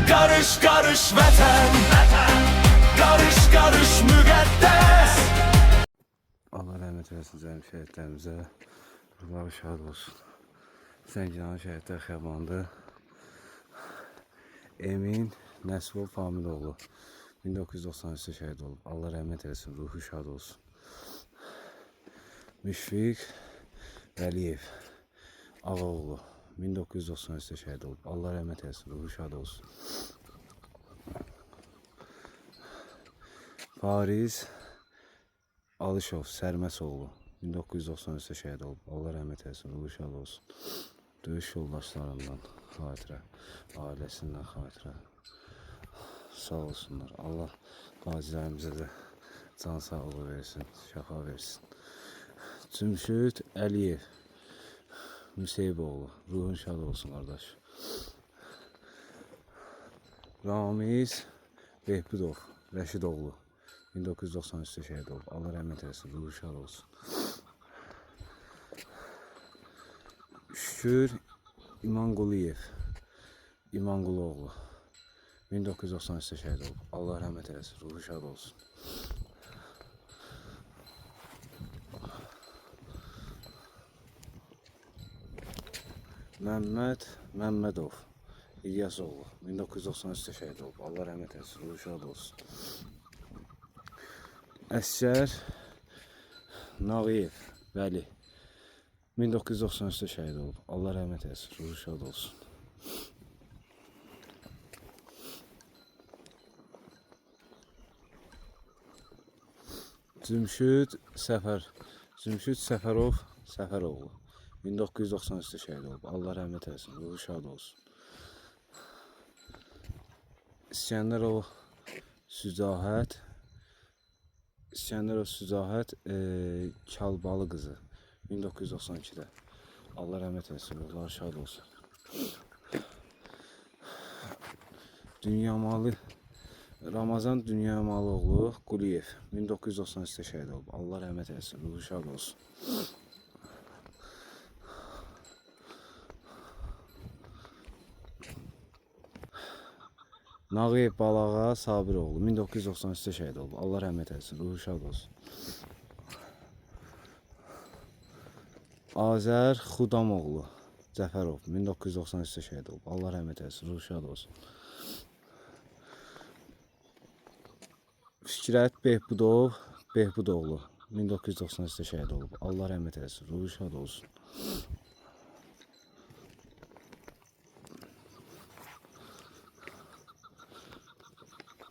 Karış karış vətən, karış karış müqəddəs. Allah rəhmət eləsin cəmi şəhidlərimizə. Ruhları şad olsun. Zəngilan şəhidlər xiyabanında Emin Nəsibov Familoğlu 1993'te şəhid olub. Allah rəhmət eləsin, ruhu şad olsun. Müşfiq Vəliyev Ağaoğlu 1993'te şəhid olub. Allah rəhmət eləsin, ruhu şad olsun. Fariz Alışov Sərməsoğlu 1993'te şəhid olub. Allah rəhmət eləsin, ruhu şad olsun. Döyüş yoldaşlarından xatirə, ailəsindən xatirə sağ olsunlar. Allah qazilərimizə də can sağlığı versin, şəfa versin. Cümşüd Əliyev Müseyboğlu, ruhun şad olsun qardaş. Ramiz Behbudov Rəşidoğlu 1993'te şəhid olub. Allah rəhmət eləsin, ruhu şad olsun. Şükür İmanquloğlu 1993'te şəhid olub. Allah rəhmət eləsin, ruhu şad olsun. Məhəmməd Məmmədov İlyasoğlu 1993'te şəhid olub. Allah rəhmət eləsin, ruhu şad olsun. Əsgər Nağıyev Vəli 1993'te şəhid olub. Allah rəhmət eləsin, ruhu şad olsun. Cümşüd Səfərov Səfəroğlu 1993'te şəhid olub. Allah rəhmət eləsin, ruhu şad olsun. İskəndərov Sücahət Çalbalı qızı 1992'de. Allah rəhmət eləsin, ruhları şad olsun. Ramazan Dünyamalıoğlu Quliyev 1993'te şəhid olub. Allah rəhmət eləsin, ruhu şad olsun. Nağıyev Balağa Sabiroğlu 1993'te şəhid olub. Allah rəhmət eləsin, ruhu şad olsun. Azər Xudamoğlu Cəfərov 1993'te şəhid olub. Allah rəhmət eləsin, ruhu şad olsun. Fikrət Behbudoğlu 1993'te şəhid olub. Allah rəhmət eləsin, ruhu şad olsun.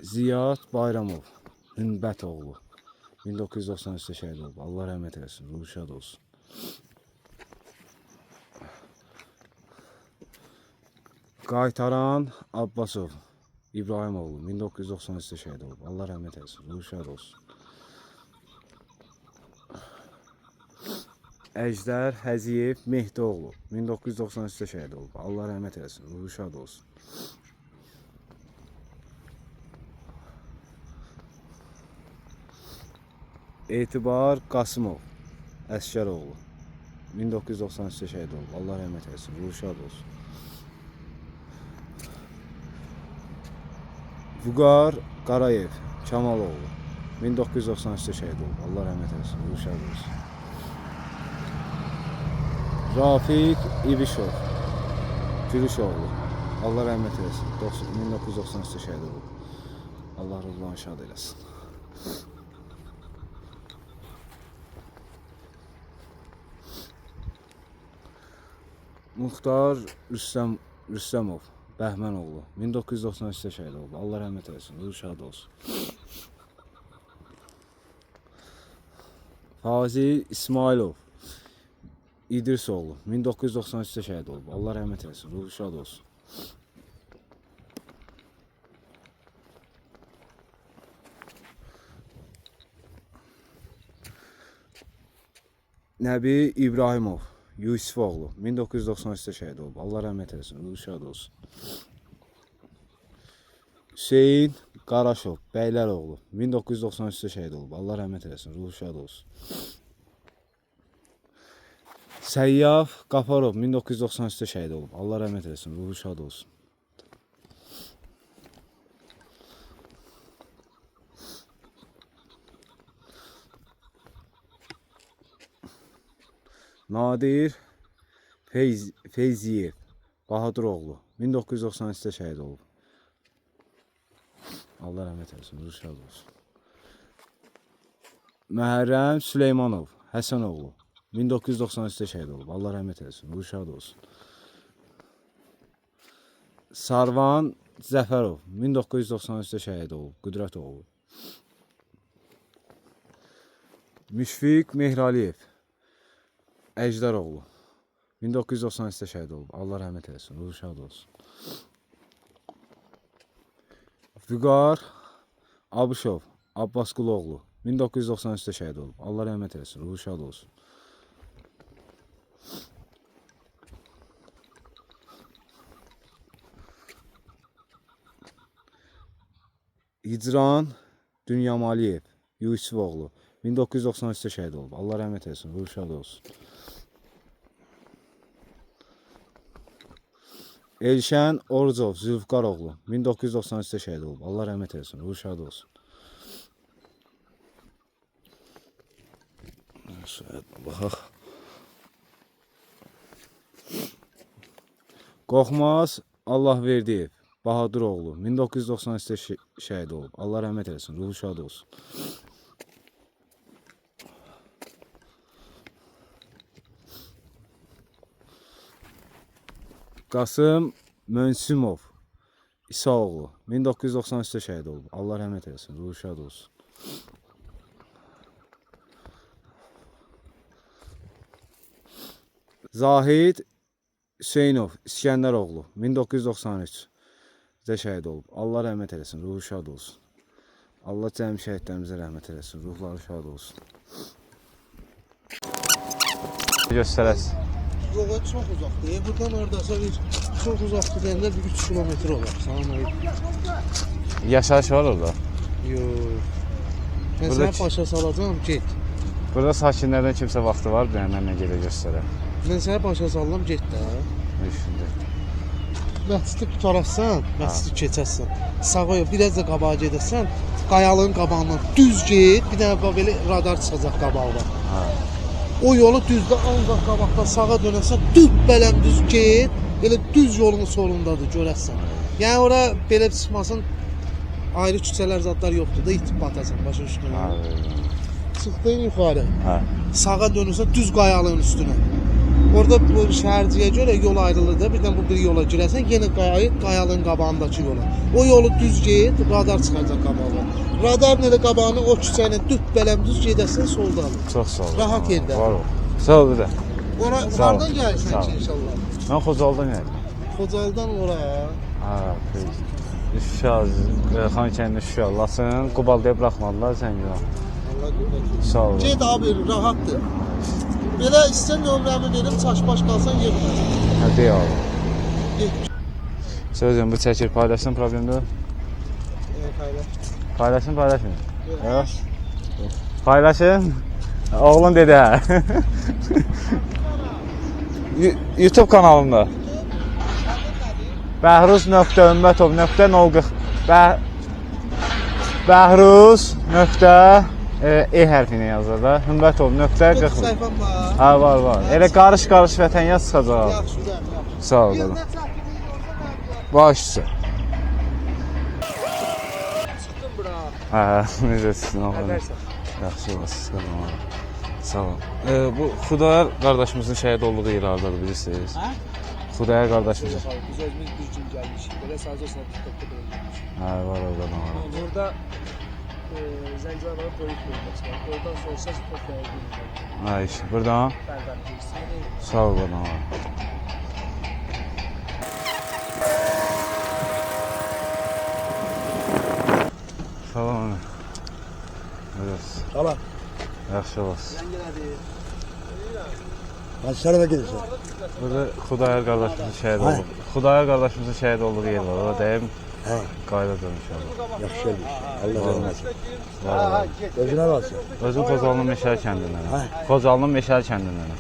Ziyad Bayramov Hünbətoğlu 1993'te şəhid olub. Allah rəhmət eləsin, ruhu şad olsun. Qaytaran Abbasov İbrahimoğlu 1993'te şəhid olub. Allah rəhmət eləsin, ruhu şad olsun. Əjdər Həziyev Mehdioğlu 1993'te şəhid olub. Allah rəhmət eləsin, ruhu şad olsun. Etibar Qasımov Əsgəroğlu 1993'te şəhid olub. Allah rəhmət eləsin, ruhu şad olsun. Vüqar Qarayev Kamaloğlu 1993'te şəhid olub. Allah rəhmət eləsin, ruhu şad olsun. Rafiq İbişov Gülüşoğlu Allah rəhmət eləsin, 1993'te şəhid olub. Allah ruhlarını şad eləsin. Muxtar Rüstəmov Bəhmənoğlu 1993'te şəhid olub. Allah rəhmət eləsin, ruhu şad olsun. Fazil İsmailov İdrisoğlu 1993'te şəhid olub. Allah rəhmət eləsin, ruhu şad olsun. Nəbi İbrahimov Yusufoğlu 1993'te şəhid olub. Allah rəhmət eləsin, ruhu şad olsun. Hüseyin Qaraşov Bəyləroğlu 1993'te şəhid olub. Allah rəhmət eləsin, ruhu şad olsun. Səyyaf Qafarov 1993'te şəhid olub. Allah rəhmət eləsin, ruhu şad olsun. Nadir Feyziyev Bahaduroğlu 1993-də şəhid olub. Allah rəhmət eləsin, ruhu şad olsun. Məhərrəm Süleymanov Həsənoğlu 1993-də şəhid olub. Allah rəhmət eləsin, ruhu şad olsun. Sarvan Zəfərov 1993-də şəhid olub. Qüdrətoğlu. Müşfiq Mehraliyev Əcdaroğlu 1993-də şəhid olub. Allah rəhmət eləsin, ruhu şad olsun. Vüqar Abışov Abbasquluoğlu 1993-də şəhid olub. Allah rəhmət eləsin, ruhu şad olsun. İcran Dünyamaliyev Yusufoğlu 1993-də şəhid olub. Allah rəhmət eləsin, ruhu şad olsun. Elşən Orucov Zülfqaroğlu 1993-də şəhid olub. Allah rəhmət eləsin, ruhu şad olsun. Baxaq. Qorxmaz Allahverdiyev Bahaduroğlu 1993-də şəhid olub. Allah rəhmət eləsin, ruhu şad olsun. Qasım Mönsümov İsaoğlu 1993-də şəhid olub. Allah rəhmət eləsin, ruhu şad olsun. Zahid Hüseynov İskəndəroğlu 1993-də şəhid olub. Allah rəhmət eləsin, ruhu şad olsun. Allah cəmi şəhidlərimizə rəhmət eləsin, ruhları şad olsun. Göstərəz. Yola çox uzaqdır. Buradan oradasa çox uzaqdır deyəndə bir 3 kilometr olar. Yaşayış var orada? Yox. Mən sənə başa salacağım, get. Burada sakinlərdən kimsə vaxtı var, mənə gedə göstərə. Mən sənə başa salıram, get də. Məscidi tutaraqsan, məscidi keçərsən. Sağa yox, biraz da qabağa gedərsən, qayalığın qabağından düz get, bir dənə belə radar çıxacaq qabağda. O yolu düzdə ancaq qabaqda sağa dönərsən, düz bələm düz get, belə düz yolun solundadır, görərsən. Yəni ora belə çıxmasın, ayrı küçələr zadlar yoxdur da, itib batasan, başa düşdün. Çıxdın yuxarı, sağa dönürsən düz qayalığın üstünə. Orada bu şəhərciyə görə yol ayrılır da, birdən bu bir yola girərsən, yenə qayalığın qabağındakı yola. O yolu düz get, radar çıxacaq qabağa. Radarın elə qabağını o küçəylə düz bələm düz gedərsən, solda alır. Çox sağ ol. Rahat yerdə. Var ol. Sağ ol bir də. Ora hardan gəlirsən ki inşallah? Mən Xocaldan gəldim. Xocaldan ora. Şükür, Xankəndi şükür Allahsın. Qubaldaya buraxmadılar Zəngilan. Allah qorusun. Sağ ol. Get abi, rahatdır. Belə istən nömrəmi verib çaş-baş qalsan yetməz. Hadi abi. Get. Sözüm bu çəkir paylaşsın problemdir. Paylaşın. Yox. Paylaşın. Oğlun dedi hə. YouTube kanalımda. Bəhruz.ümmətov.040 Bəhruz.e hərfinə yazır da. Ümmətov.40 Sayfam var. Ha var. Elə qarış vətən yaz çıxacaq. Yaxşı. Sağ ol qadın. Baş üstə. Çıxdım bura. Necəsisin oğlum? Yaxşı olasın. Sağ ol. Bu Xudayar qardaşımızın şəhid olduğu yer hardadır bilirsiniz? Hə? Xudayar qardaşımızın. Biz özümüz bir gün gəlmişik. Belə sadəcə TikTokda görmüşük. Hə, var orada. Burada Zəngilana toyuq bölməsi var. Oradan sorsa Tokyo'ya gidilir. Ha işte buradan. Sağ ol bana. Salam. Evet. Salam. Yaxşı olasın. Hadi sana da gelirsin. Burada Xudayar qardaşımızın şəhid oldu. Xudayar qardaşımızın şəhid olduğu yer var. Orada deyim. Hə, Qayıdacağım inşallah. yaxşı gelmiş. Allah razı olsun. Var. Özüne kalsın. Özüm Xocalının Meşəli kəndindən. Hə. Xocalının Meşəli kəndindən.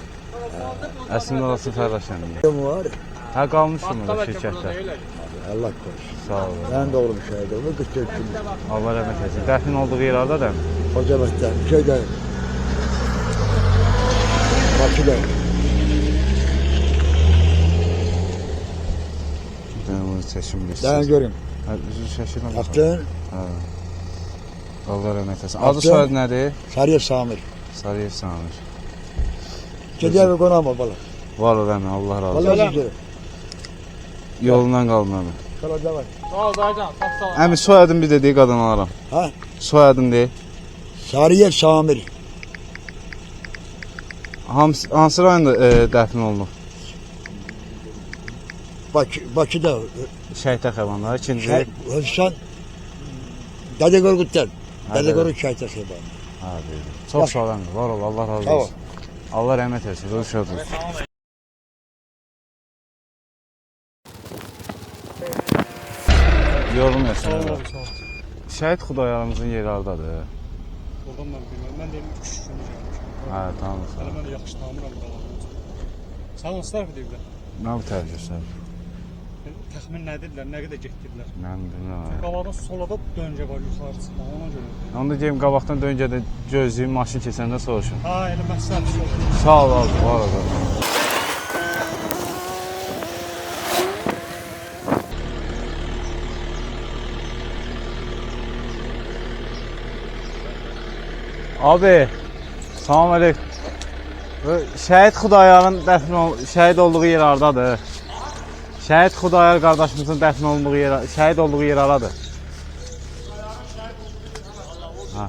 Əslində orası Fərraş kəndində. Ne var? Hə qalmışım orada şirkətdə. Allah korusun. Sağ ol. Ben de oğlum şahit oldum. 44 gün. Allah rəhmət etsin. Dəfn olduğu yer harda da? Hocamet'ten, şeyden. Bakı'dan. çəkimlik. Daha görüm. Üzü şəkillə baxın. Baktın. Allah rəhmət etsin. Baktın. Adı soyadı nədir? Sarıyer Samir. Sarıyev Samir. Gece bir konağıma bala. Var ol əmi, Allah razı olsun. Vallahi sizi. Yolundan qalın əmi. Kala devam. Sağ ol dayıcan, sağ ol. Əmi soyadın bir dediyi qadın alaram. Ha? Soyadın deyil. Sarıyer Samir. Hansı rayonda dəfn olunub? Bakıda. Şəhidə Xəbanlar. İkinci. Özcan. Dede Korkut'tan. Hadi. Dede Korkut şahit xeyban. Ha, deyil. Çox sağ ol əmi. Var ol, Allah razı Sağ ol. olsun. Allah rəhmət etsin. Ruh şad olsun. Yorulmuyorsun. Sağ ol, öyle. sağ ol. Şəhid Xudayarımızın yeri hardadır? Oradan mən bilmirəm. Mən də 3 gün gəlmişəm. Hə, tamam. Hələ mən də yaxşı tanımıram buraları. Sağ ol, sağ deyiblər. Nə bu tərcüsən? Təxmin nə dedilər, nə qədər getdilər. Mən bilmirəm. Qabadan solada döncə var yuxarı çıxmaq, ona görə. Onda deyim qabaqdan döngədə gözləyim, maşın keçəndə soruşun. Ha, elə məsləhət olur. Sağ ol abi, var ol. Abi, salam aleyküm. Şəhid Xudayarın şəhid olduğu yer hardadır? Şəhid Xudayar qardaşımızın dəfn olunduğu yer, şəhid olduğu yer haradır? Ha.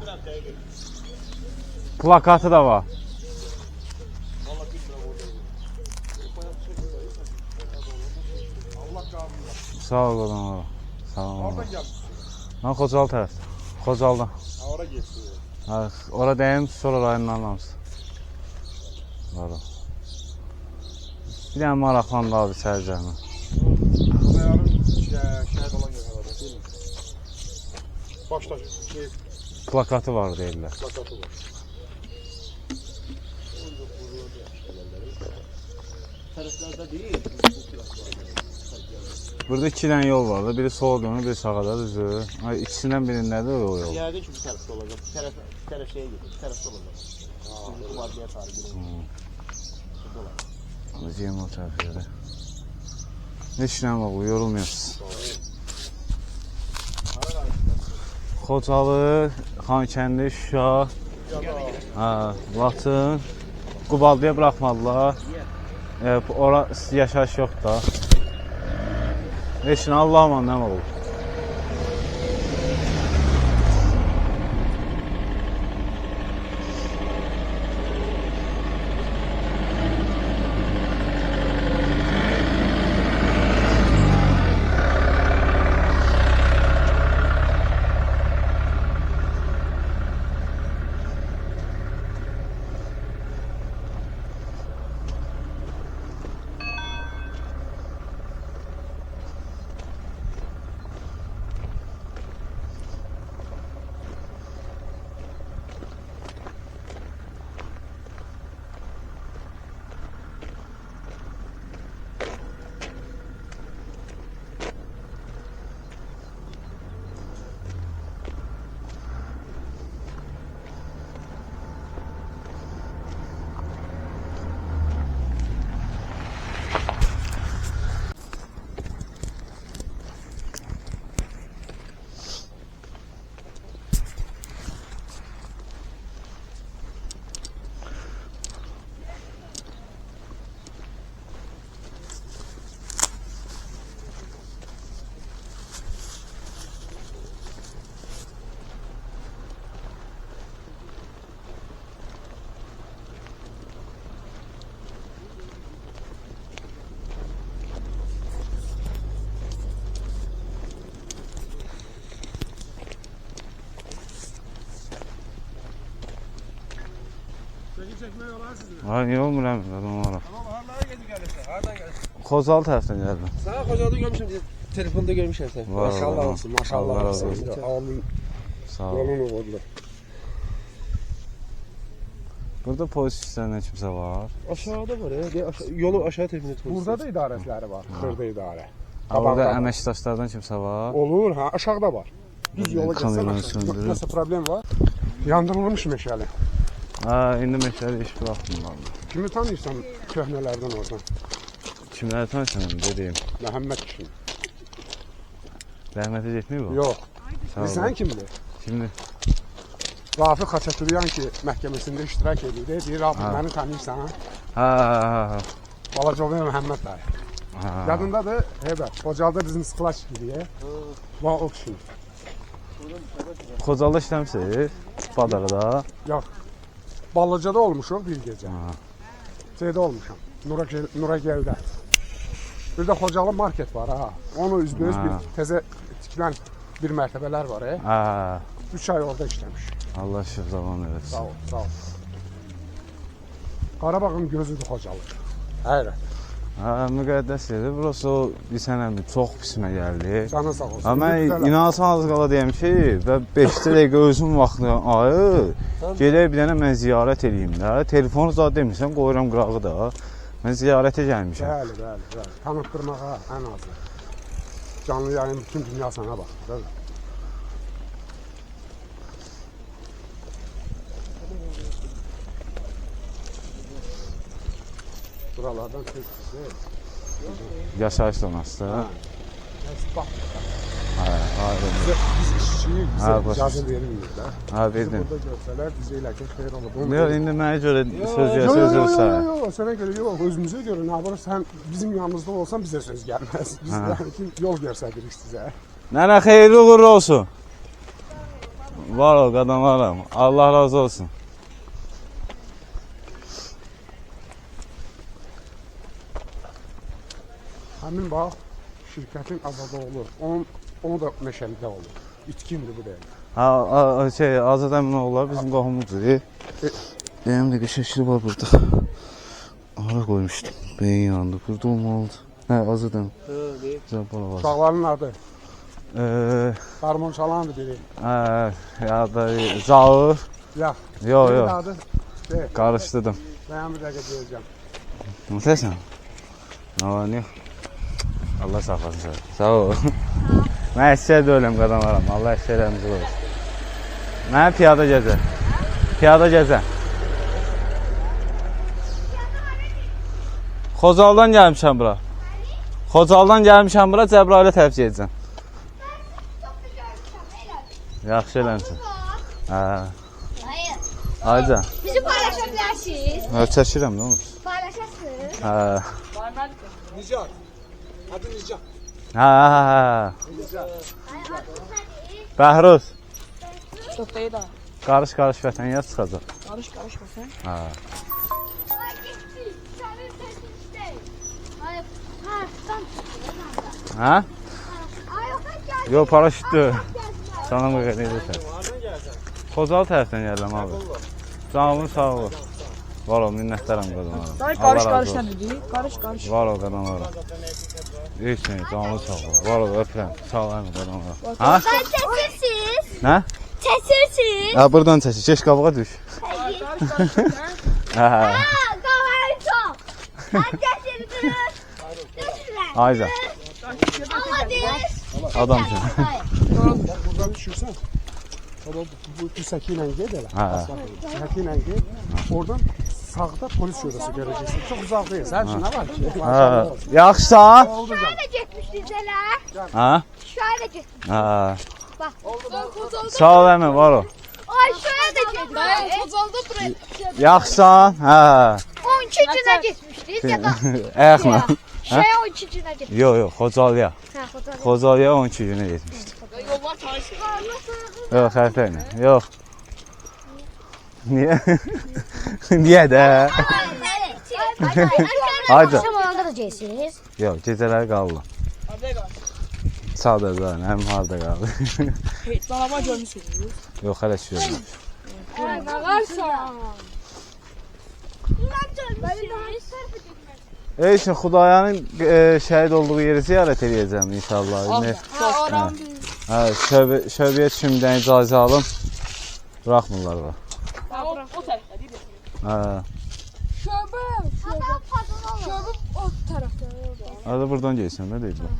Plakatı da var. Sağ ol qadın. Sağ ol. Mən Xocalı tərəfdə. Xocaldan. Ora getsin. Ha, ora deyim, sonra rayondan hamısı. Var ol. Bir dənə maraqlandı abi sərcəmi. Xudayarın şəhid olan yer haradır, değil mi? Başda Plakatı var deyirlər. plakatı var. Tərəflərdə deyil. Burada iki dənə yol var da. Biri sola dönür, biri sağa da düzür. İkisindən birindədir o yol. Yəqin ki, bu tərəfdə olacaq. Bu tərəf şeyə gedir. Bu tərəfdə olacaq. Bu vadiyə sarı gedir. Alacağım o tərəfdə. Ne işləm var bu, yorulmuyorsunuz. Xocalı, Xankəndi, Şuşa, Laçın, Qubaldıya buraxmadılar. Ora yaşayış yoxdur da. Eşin Allah'ıma ne olur? Ha, niye olmur hem? Adam olarak. Xocalı tərəfdən gəldim. Sana Xocalı'da görmüşüm, telefonda görmüşüm sen. Var, Maşallah var. olsun, maşallah Allah razı olsun. olsun. Amin. Sağ ol. Yolunu oldular. Burada polis işlərindən kimsə var. Aşağıda var ya, yolu aşağı telefon et. Burada da idarəçiləri var, xırda idarə. Ha, orada əməkdaşlardan kimsə var. Olur, ha, aşağıda var. Düz yola Kameranı gəlsən, söndürür. nəsə problem var. Yandırılmış meşəli. Ha, indi məşəli iş buraxdım valla. Kimi tanıyırsan köhnələrdən oradan? Kimləri tanışın dediyim. Məhəmməd kişini. Rəhmətə getməyib o? Yox. Sağ ol. Bilirsən kimdir? Şimdi Rafiq Xaçatüryan ki, məhkəməsində iştirak edir. Deyir, Rafiq məni tanıyırsan, ha? ha. Balacaoğlu Məhəmməd dayı. Yadındadır? Evet. Qocalda bizim sıxıla çıxır. Va o kişi. Xocalda işləmisiz? Badarada. Yox. Ballacada olmuşuq bir gecə. Şeydə olmuşam. Nuragəldə. Bir də Xocalı market var ha. Onu üzbəüz bir təzə tikilən bir mərtəbələr var. Ha. 3 ay orada işləmiş. Allah şükür zaman eləsin. Sağ ol, sağ ol. Qarabağın gözüdür Xocalı. Hayır. Ha, müqəddəs yerdir. Burası o bir sənəmi çox pisimə gəldi. Canın sağ olsun. Ha, mən inansan az qala deyəm ki, və 5 dəqiqə özüm vaxtını ayır, gedək bir dənə mən ziyarət edeyim də. Telefonu zad demirsən, qoyuram qırağı da. Mən ziyarətə gəlmişəm. Bəli, bəli, bəli. Tanıtdırmağa ən azı. Canlı yayın bütün dünya sana bax. Bəli. Buralardan tez-tez. Yaşayış zonası. Bax, Aydın. biz işçiyik, Ha, bizə başa icazə verilmir də. Ha, Bizi bildin. burada görsələr, bizə elə ki, xeyir olur. Yox, indi mənə görə söz Yox, söz olsa. yox, sənə görə yox, özümüzə görə. Nə var, sən bizim yanımızda olsan bizə söz gəlməz. Biz yəni ki, yol göstəririk sizə. Nənə xeyirli uğurlu olsun. Var ol qadınlarım. Allah razı olsun. Həmin bax, şirkətin azadı olur. Onu da meşəlidə olur. İtkindir bu deyil. Ha, şey, Azad Əminoğullar bizim qohumuzdur. Benim de şəkili var burada. Ara koymuştum. Beyin yandı. Burada olmalıdır. Hə, Azad Əmin. Cabbar var. Uşaqların adı. Eee, çalandır biri. ya da Zaur. Yox. Yox, Birinin yox. adı. De, Qarışdırdım. mən bir dəqiqə deyəcəm. Nəsən? Nə var, nə? Allah saxlasın səni. Sağ ol. Mən əsgər deyiləm, qadınlarım. Allah əsgərlərimizi qoysun. Mən piyada gəzə. Piyada gəzə. Xocaldan gəlmişəm bura. Xocaldan gəlmişəm bura, Cəbrailə təvsiyə edəcəm. Yaxşı eləmişsin. Hə. Hayır. Ayca. Bizi paylaşabilirsiniz. Çəkirəm, nə olur? Paylaşasınız. Hə. Nicat. Adı Nicat. Hə. Bəhruz. Çok değil daha. Qarış vətən yaz çıxacaq. Karış bakın. Hə. Hə? Yo, paraşütdür. Sana mı gəlirsən? Xocalı tərəfdən gəlirəm abi. Canımın sağ ol. Var ol, minnətdaram qadınlara. Dayı Allah karış razı ne olsun. dedi? Karış. Var ol qadınlara. Heç nə, canımın sağ ol. Var ol, öpürəm. Sağ ol qadınlara. Ha? Ben çəsirsiniz. Nə? Çəsirsiniz. Ha, buradan çəkir. Keç qabağa düş. Hə. Qavarı çox. Ben çəsirsiniz. Düşürəm. Ayca. Ama deyir. Adamsın. Buradan düşürsən. Bu səki ilə ged elə. Hə. Səki ilə ged. Oradan sağda polis şurası görəcəksən. Çox uzaq deyil. Sən üçün nə var ki? Hə. Yaxşısan? Şöyle getmişdiniz elə. Ha? Şöyle getmişdiniz. Ha. Bak. Sağ ol əmi, var ol. Ay şöyle de getmişdiniz. Kozalda buraya. Yaxşısan? Hə. 12 günə getmişdiniz ya da. Ayaqla. Şey 12 günə getmişdiniz. Yox, yox, Xocalıya. Ha, Kozalda. Xocalıya 12 günə getmişdik. Yollar tanışır. Yox, xərfəylə. Yox. Niyə? Niyə də? Haydi. Akşam olanda da gelirsiniz. Yox, gecələri qaldım. Hadi karış. Sadəcə, həm harda qaldı. Canavar görmüşsünüz. Yox, hələ ki görmürəm. Ne varsa. Ben görmüşsünüz. Ey şimdi Xudayanın şəhid olduğu yeri ziyarət edəcəm inşallah. Hə, şöbəyə düşümdən icazə alım. Buraxmırlar da. O tarafta değil mi? Hə. Şöbe o tarafta. Hadi buradan gəlsən, nə deyil bu?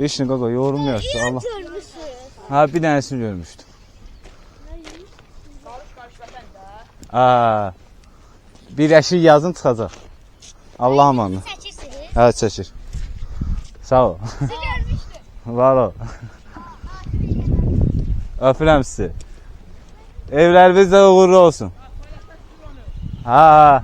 Heç nə qaqa, yorum yazdı. Allah. Görmüşsünüz. Ha, bir dənəsini görmüşdüm. Karış vətən də. Ha. Birləşik yazın çıxacaq. Allah amanı. Çəkirsiniz. Hə, çəkir. Sağ ol. Görmüşdüm. Var ol. Öpürəm sizi. Evləriniz də uğurlu olsun. Ha.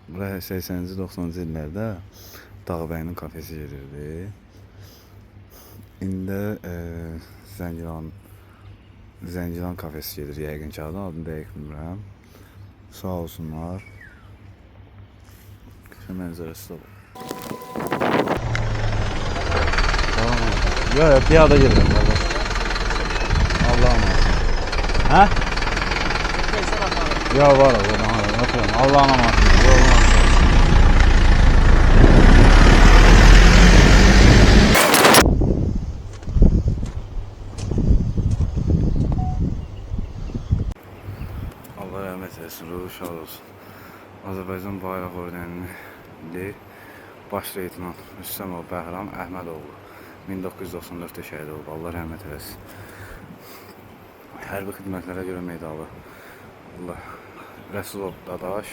Buraya 80-ci 90-cı illərdə Dağbəyinin kafesi gedirdi. İndi Zəngilan kafesi gedir yəqin ki, adını dəqiq bilmirəm. Sağ olsunlar. Şu mənzərəsi də var. Yok piyada gedirəm qardaş. Allah'a emanet. Hə? Ya var Allah'a emanet. Allah rəhmət eləsin, ruhu şad olsun. Azərbaycan bayraq ordenli baş leytenant Rüstəmov Bəhram Əhmədoğlu 1994-də şəhid olub. Allah rəhmət eləsin. Hərbi xidmətlərə görə medalı Allah Rəsulov Dadaş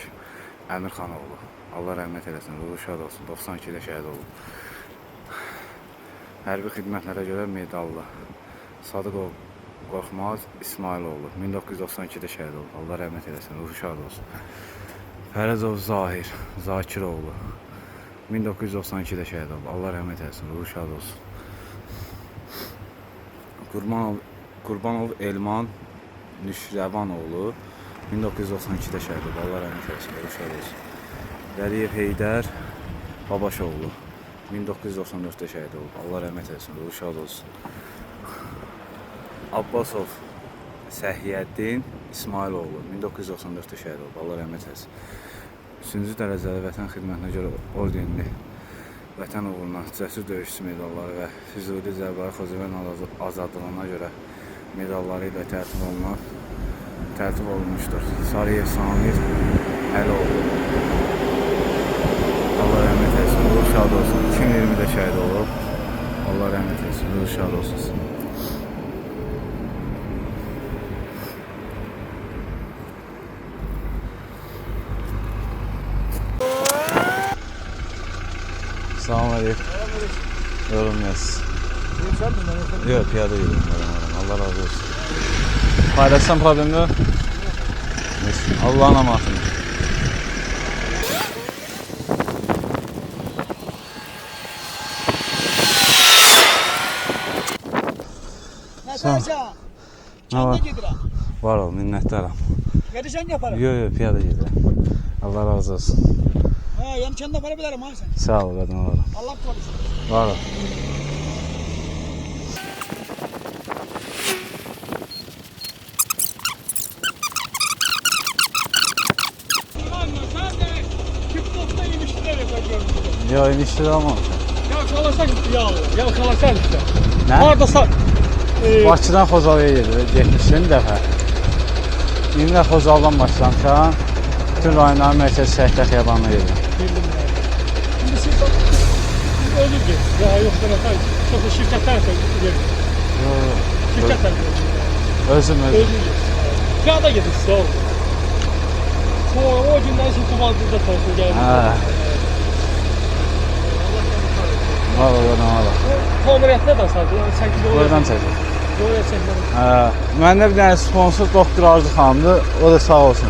Əmirxanoğlu. Allah rəhmət eləsin, ruhu şad olsun. 92-də şəhid olub. Hərbi xidmətlərə görə medallı Sadıqov Qorxmaz İsmailoğlu 1992-də şəhid olub. Allah rəhmət eləsin, ruhu şad olsun. Fərəzov Zahir Zakiroğlu 1992-də şəhid olub. Allah rəhmət eləsin, ruhu şad olsun. Qurbanov Elman Nüşrəvanoğlu 1992-də şəhid olub. Allah rəhmət eləsin, ruhu şad olsun. Dəriyev Heydər Babaşoğlu 1994-də şəhid olub. Allah rəhmət eləsin, ruhu şad olsun. Abbasov Səhiyyəddin İsmailoğlu 1994-də şəhid olub. Allah rəhmət eləsin. 3-cü dərəcəli vətən xidmətinə görə ordenli vətən uğruna cəsur döyüşçü medalları və Füzuli Zərbəri Xocavənd azadlığına görə medalları ilə tərtib olunmuşdur. Sarıyev Samir Əloğlu. Allah rəhmət eləsin, ruhu şad olsun. 2020-də şəhid olub. Allah rəhmət eləsin, ruhu şad olsun. Salam aleyküm. Yorum yaz. Yok piyada gidiyorum. Allah razı olsun. Paylaşsam problem yok. Allah'ın amatını. Ne var? Var ol, minnettarım. Gelirsen yaparım. Yok piyada gidiyorum. Allah razı olsun. Ha, yani kendine para bilerim abi sen. Sağ ol kadın oğlum. Allah korusun. Var ol. Ya iniştir ama. Yalçalasan gitti ya. Yalçalasan işte. Ne? Oradasa. Bakıdan Xocavəyə getmişdim bir dəfə. İndi də Xocavədən başlamışam. Bütün rayonların mərkəzi şəhidlər xiyabanına gedirəm. Şimdi siz ölür git. Ya yoksa ne? Çok şirketler gelir. Şirketler gelir. Özüm. Ölür git. Kağıda gelir size oldu. Sonra o günden için kumandada kalkın geldi. Ha. Var var. Kamerayetler de sardı. Sen ki Oradan çəkir. Oraya çekmem. Məndə bir dənə sponsor Doktor Arzu xanımdır. O da sağ olsun.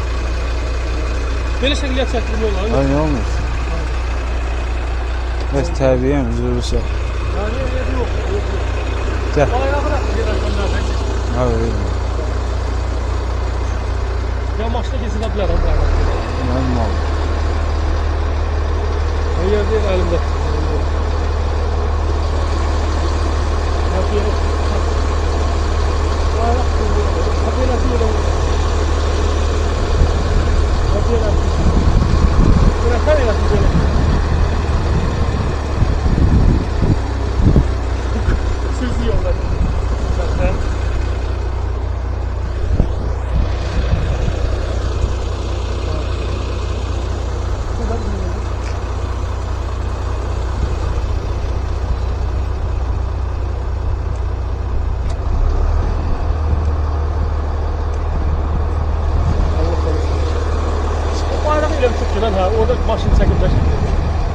Böyle şekilde çektirmiyorlar. Ay ne olmuş? Evet təbiyyəm, üzülürsə. Yani yok. Gel. Ayağı bırak. Ha, öyle. Ya maçta gezinebilirim. Mənim oldu. O yer değil elimde. Kapıyı siz yollar. Mən hə, orada maşın çəkib çəkib.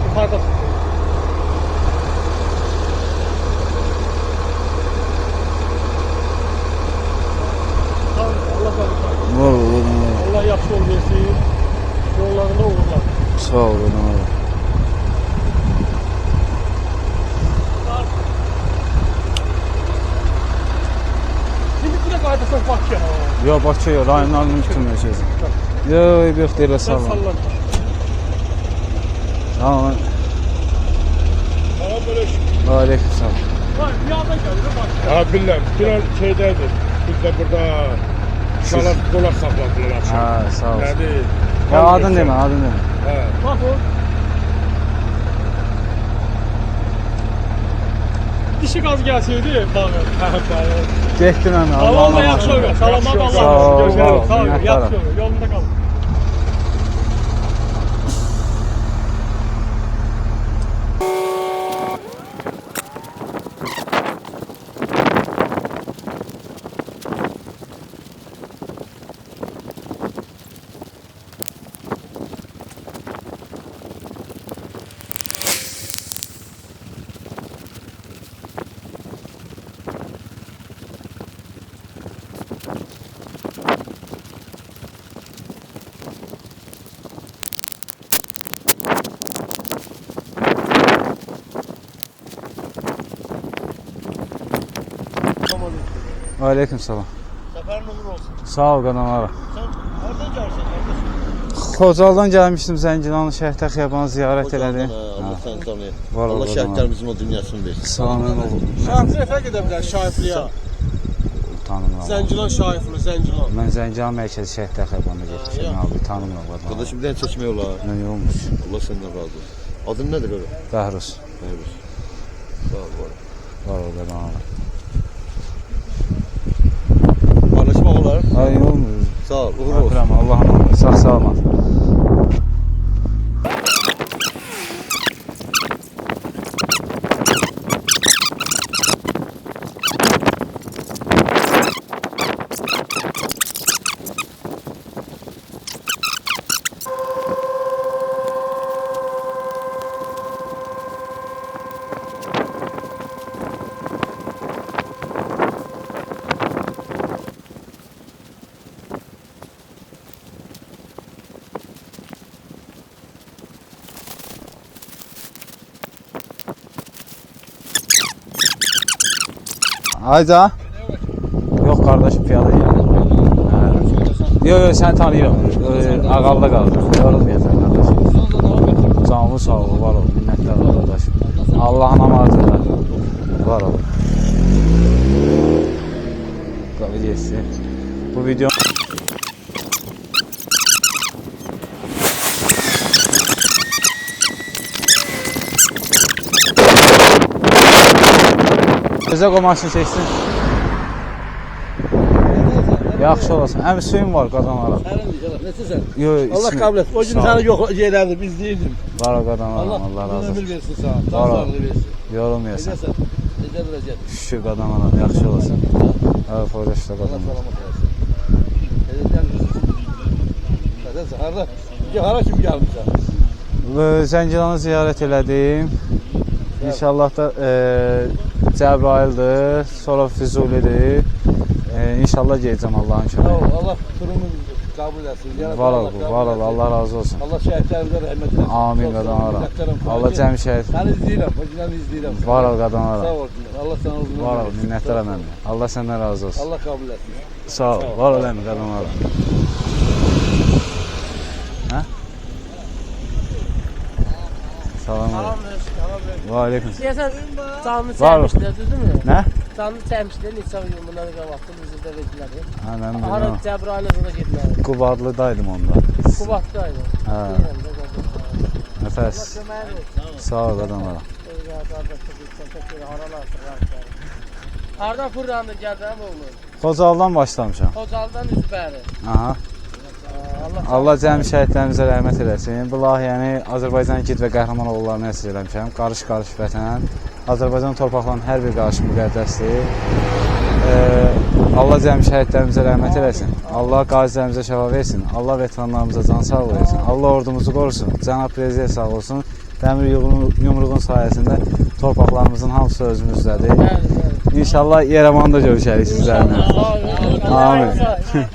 Yuxarıda tutdum. Allah bağışlasın. Allah yaxşı yol versin. Yollarında uğurlar. Sağ ol qadam ağa. Şimdi bir də qaydasan Bakıya. Yo Bakı yo, rayonlarını tutmayacağız. Yo, yox deyirlər sağ ol. Sallan. Sağ ol. Salam bölüş. Aleyküm selam. Var, piyada gəlir Bakıya. Ha bilirəm. Biraz şeydədir. Biz də burada şalat dolaq saxladılar akşam. Ha, sağ ol. Nədir? Ya adın demə, adın demə. Hə. Bak o. Dişi qaz gəlsəydi bağı. Getdin ana. Allah yaxşı olur. Salamat Allah. Sağ ol, Gözlərim. sağ Sağ ol, ol. minnətdaram. Yaxşı olur. Yolunda qal. Aleyküm selam. Səfərin uğur olsun. Sağ ol qadam ağa. Sən hardan gəlirsən qardaş? Xocaldan gəlmişdim Zəngilanın Şəhidlər Xiyabanı ziyarət elədim. Allah səni tanıyır. Var ol Allah qadam ağa. şəhidlərimizin o dünyasını versin. Salamın olun. Şahifliyə fərq edə bilər Şahifliyə. Tanımıram. Zəngilan Şahifli, Zəngilan. Mən Zəngilan mərkəzi Şəhidlər Xiyabanına getmişəm abi. Tanımıram qadam ağa. Qardaşım bir dənə çəkmək olar. Nə olmuş? Allah səndən razı olsun. Adın nədir qardaş? Bəhruz. Bəhruz. Sağ ol. var. Var ol qadam ağa. Paylaşmaq olar. Ay olmuyor. Sağ ol. Uğur olsun. Öpürəm Allah'ım emanet. Sağ salamat. Ayca. Yok kardeşim piyada geliyor. Yok yok sen tanıyorum. Ağalda kaldı. Yorulmayacak kardeşim. Canlı sağ ol, var ol. Minnetler kardeşim. Allah'ın amanatında. Var ol. Tabii geçsin. Bu video Özək o maşını çəksin. Yaxşı olasın. Əmi suyum var qadamaram. Necəsən? Allah qəbul etsin. O gün səni yox yerlərdim, izləyirdim. Var o qadamaram. Allah razı olsun. Ömür versin sana. Can Var ol. sağlığı versin. Yorulmayasın. Necəsən? Necə vəziyyət? Şükür qadamaram. Yaxşı olasın. Evet, hoşça Allah qadamaram. salamat versin. Necəsən? Harda? Hara kimi gəlmişsən? Zəngilanı ziyarət elədim. İnşallah da Cəbraildir, sonra Füzulidir. İnşallah gedəcəm Allahın Sağ köməyi. ol. Allah turumu qəbul etsin. Var ol, var ol. Allah razı olsun. Allah şəhidlərimizə rəhmət eləsin. Amin qadamaram. Allah cəmi şəhid. Səni izləyirəm, o günləri izləyirəm. Var ol Sağ qadamaram. ol. Allah sana uzun Var ol, ömür versin. minnətdaram əmi. Allah səndən razı olsun. Allah qəbul etsin. Sağ ol, var ol əmi qadamaram. Hə? Salam aleyküm. Və aleyküm. Deyəsən canlı Var ol. çəkmişdilər, düzdürmü? Nə? Canlı çəkmişdilər, neçə gün bundan qabaqda vizitdə verdilər. Hə, mən Hara bilirəm. Cəbrailə zada getməli. Qubadlıdaydım onda. Qubaddaydı. Hə, Deyirəm də qardaş. nəfəs. Köməyi olsun. Sağ ol qadamaram. Ya qardaş, təşəkkür haralar. Hardan fırlandı gəldim oğlum? Xocaldan başlamışam. Xocaldan üzbəri. Aha. Allah cəmi şəhidlərimizə rəhmət eləsin. Bu layihəni Azərbaycan igid və qəhrəman oğullarına həsr eləmişəm. Qarış-qarış vətən. Azərbaycan torpaqlarının hər bir qarışı müqəddəsdir. Allah cəmi şəhidlərimizə rəhmət eləsin. Allah qazilərimizə şəfa versin. Allah veteranlarımıza can sağ versin. Allah ordumuzu qorusun. Cənab Prezident sağ olsun. Dəmir yumruğun sayəsində torpaqlarımızın hamısı özümüzdədir. İnşallah Yerevanda görüşərik sizlərlə. Amin.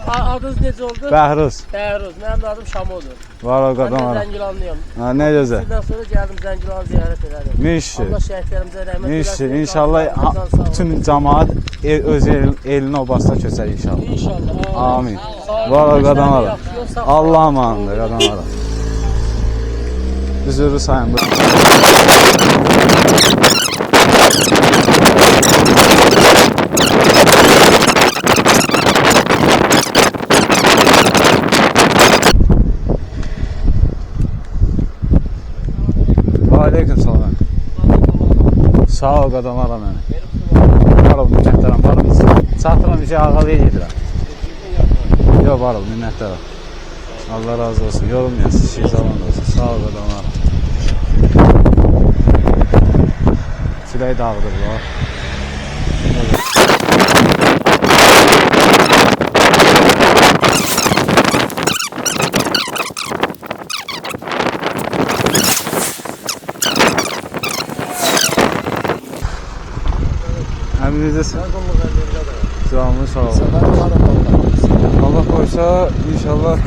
Adınız necə oldu? Bəhruz. Bəhruz. Mənim də adım Şamodur. Var o Mən də qadamaram. Zəngilanlıyam. Nə gözəl. Sizdən sonra gəldim Zəngilanı ziyarət edelim. Mişi. Allah şəhidlərimizə rəhmət Mişi. eləsin. İnşallah bütün cəmaat öz elinə obasına köçər inşallah. İnşallah. Amin. Var o qadamaram. Allah amandır qadamaram. Üzürü sayın. Aleyküm salam. Sağ ol qadamaram məni. Var ol minnətdaram. Var ol. Çatıram bir şey ağalıya gedirəm. Yox var ol minnətdaram. Allah razı olsun. Yorulmayasın. Şey zaman olsun. Sağ ol qadamaram. Külək dağıdır bu. Əminizdə canlı sağ olun. Allah qoysa inşallah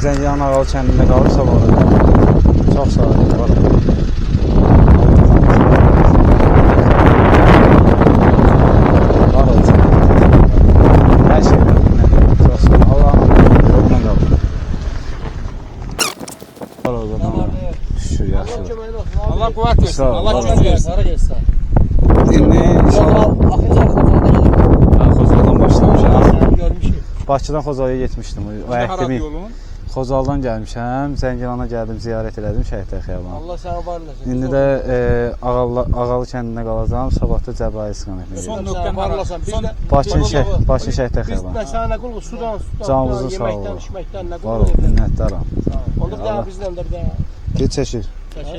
Zəngilan Ağalı kəndində qalırsa var. Çox sağ olun. Var olsun. Hər şeydən. Çox sağ olun. Allah'ın yolundan qalın. Var olsun. Şükür yaxşı. Allah quvvət versin. Sağ ol, Allah var güc olsun. versin. Hara getsən? İndi inşallah Xozaldan başlamışam. Görmüşük. Bakıdan Xozalaya getmişdim. O əhdimin yolun? Xozaldan gəlmişəm. Zəngilana gəldim, ziyarət elədim Şəhidlər Xiyabanı. Allah səni var eləsin. İndi də Ağalı kəndində qalacağam. Sabah da Cəbrayıl istiqamətində Son gedəcəm. nöqtən varlasan. Bakı Şəhidlər Biz Xiyabanı. mən sənə nə qulluq? Sudan, Canınızı sağ yeməkdən, olun. içməkdən nə Var ol, qulluq? minnətdaram. Onda bir daha bizdən də bir daha. Ged çəkir. Çəkir.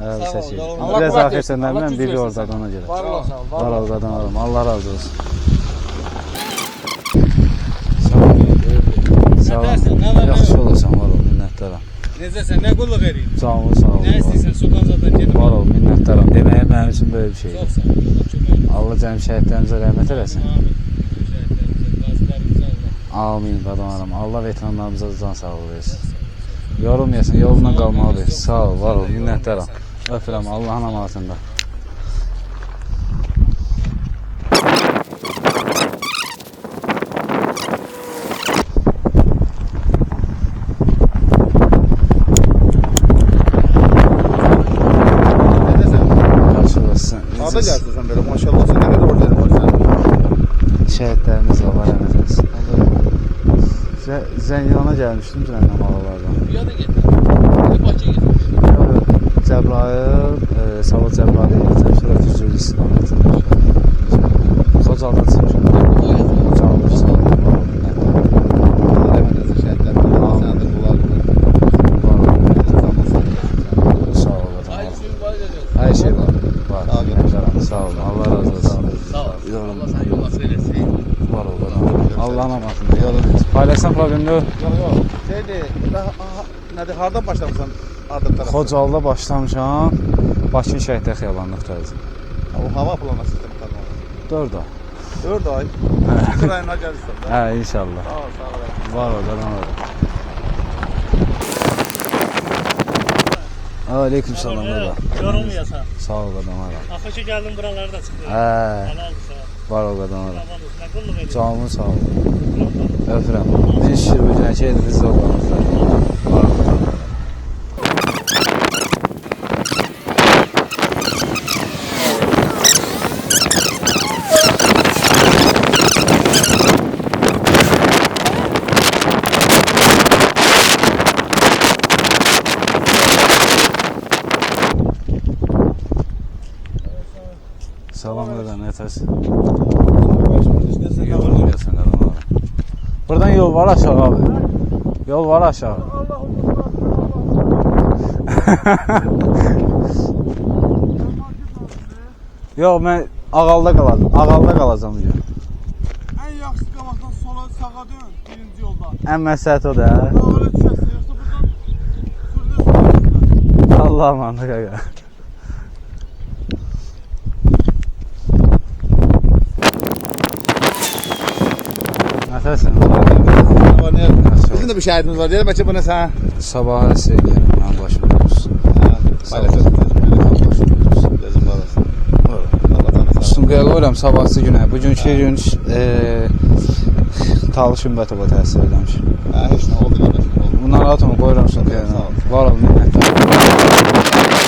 Evet, çəkir. Allah Biraz quvvət axir versin, səndən Allah mən güc biri versin orada ona görə. Var olasan, Var ol qadınlarım. Allah razı olsun. Sağ ol. Yaxşı olasan, var ol, minnətdaram. Necəsən? Nə qulluq eləyir? Canlı sağ ol. Nə istəyirsən? Sudan zaten gedib. Var ol, minnətdaram. Deməyə mənim üçün böyük bir şeydir. Çox sağ ol. Allah kömək olsun. Allah cəmi şəhidlərimizə rəhmət eləsin. Amin. Şəhidlərimizə, qazilərimizə Allah. Amin qadınlarım. Allah veteranlarımıza can sağlığı versin. Yorulmayasın, yolundan qalmalıdır. Sağ ol, var ol, minnətdaram. Öpürəm Allahın amanatında. Qarşılasın. Harda gəlsin sən belə? Maşallah sən nə qədər orada var sən? Şəhidlərimiz Allah rəhmət eləsin. Zəngilana gəlmişdim Cəhənnəm ağalardan. Ya da getdin. Bakıya getmiş. Cəbrayıl, Sabah Cəbrayıl gedəcəm. Sonra Füzuli istiqamətində. Xocaldan çıxmışam. Canlı sağ olun. Sağ olun. Hər şey var. Var. Sağ olun. Allah razı olsun. Sağ ol. Allah səni yola söyləsin. Var olun. Allah'ın amanatında. Yolun. Paylaşsan problemli yok. Yox. Şeydir, nədir? Hardan başlamısan? Arda tərəfdə. Xocalda başlamışam. Bakı Şəhidlər Xiyabanında qurtaracağım. O hava plana sistemi tanımaq. 4 ay. 4 ay. Ukrayna gəlirsən. Hə, inşallah. Sağ ol, sağ ol. Var o qadan var. Aleyküm salam baba. Yorulmayasan. Sağ ol qadan var. Axı ki gəldim buralarda çıxdı. Hə, Halaldır sağ. var o qadan var. Aman olsun. Nə qulluq edir? Canlı sağ ol. Öpürəm. Bir şir bu günə şeydir biz də olanızlar. Var o qadan var. Salam verən nətəs. Yolun gəlsən qadın abi. Buradan yol var aşağı abi. Yol var aşağı. Yox, mən ağalda qalacam bu gün. Ən yaxşı qabaqdan sola sağa dön, birinci yolda. Ən məsləhət o da. Sağlara düşərsən, yoxsa buradan sürüdə. Allah amanı qaqa. Nəfəsən? Bizim de bir şahidimiz var. Diyelim açı bunu sen. Sabaha sevgilim, mən başım olsun. Paylaşalım. Gözüm bağlasın. Sumqaya qoyuram sabahçı günə. Bugünkü gün Talış Ümbətova təsir edəmiş. Heç nə oldu qardaşım. Bundan rahat olun, qoyuram sumqaya. Var ol, minnətlər.